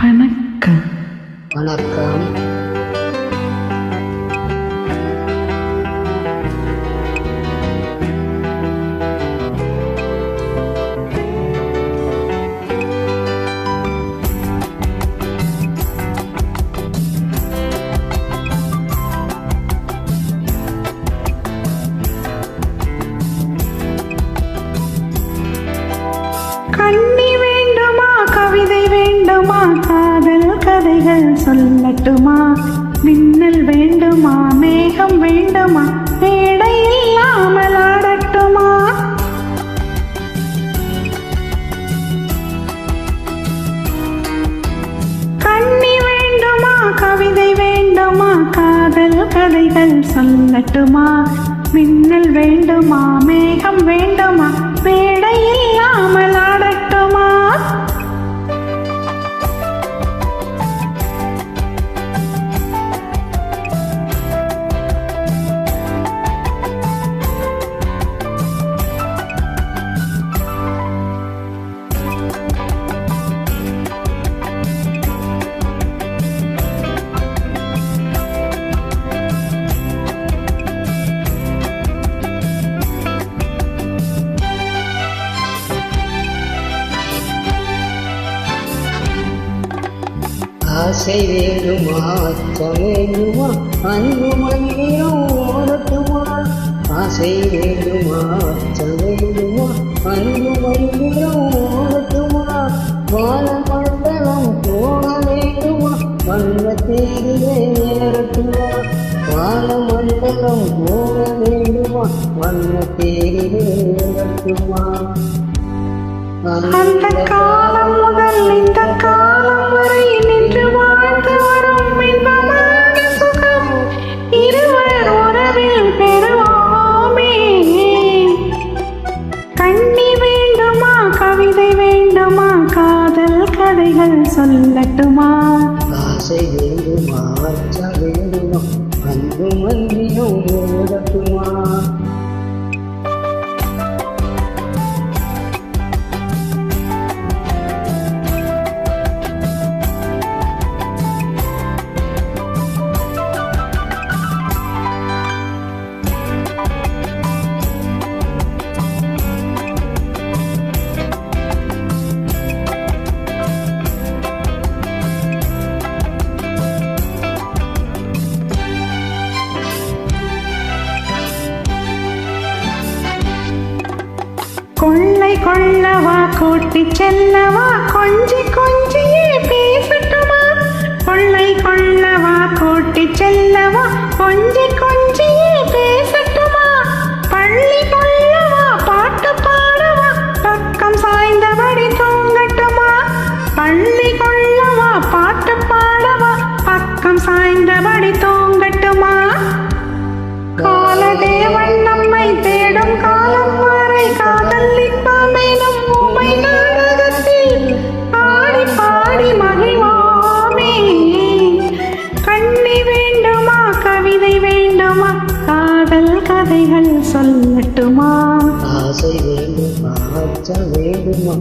வணக்கம். வணக்கம். கண்ணி வேண்டுமா, கவிதை வேண்டுமா, காதல் கதைகள் சொல்லட்டுமா, மின்னல் வேண்டுமா, மேகம் வேண்டுமா, மேடை இல்லாமல் ஆடட்டுமா? கண்ணி வேண்டுமா, கவிதை வேண்டுமா, காதல் கதைகள் சொல்லட்டுமா, மின்னல் வேண்டுமா, மேகம் வேண்டுமா, மேடை இல்லாமல் ஆடட்டுமா? ஆசை வேண்டுமா, அச்சம் வேண்டுமா, அன்பு மந்திரம் ஓடட்டுமா? ஆசை வேண்டுமா, அச்சம் வேண்டுமா, அன்பு மந்திரம் ஓடட்டுமா? வானமண்டலம் போக வேண்டுமா, வந்த தேதியே நேரட்டுமா? வானமண்டலம் போக வேண்டுமா, வந்த தேதியே நேரட்டுமா? அந்த காலம் முதல் இந்த காலம் வரை நின்று வாழ்ந்து வரும் இன்பமான சுகம் இருவர் உறவில் பெறுவோமே. கண்ணி வேண்டுமா, கவிதை வேண்டுமா, காதல் கதைகள் சொல்லட்டுமா? ஆசை வேண்டுமா, அச்சம் வேண்டுமா, அன்பு மந்திரம் ஓடட்டுமா? கொள்ளை கொள்ளவா, கூட்டி செல்லவா, கொஞ்சி கொஞ்சியே பேசட்டுமா? கொள்ளை கொள்ளவா, கூட்டி செல்லவா, கொஞ்சி கொஞ்சியே பேசட்டுமா? பள்ளி கொள்ளவா, பாட்டு பாடவா, பக்கம் சாய்ந்தபடி தூங்கட்டுமா? பள்ளி கொள்ளவா, பாட்டு பாடவா, பக்கம் சாய்ந்தபடி தூங்கட்டுமா? காலதேவன் நம்மை தேடும் காலம் வரை காதல் இன்பமெனும் உமை நாடகத்தில் பாடி பாடி மகிழ்வோமே. கண்ணி வேண்டுமா, கவிதை வேண்டுமா, காதல் கதைகள் சொல்லட்டுமா? ஆசை வேண்டுமா, அச்சம் வேண்டுமா,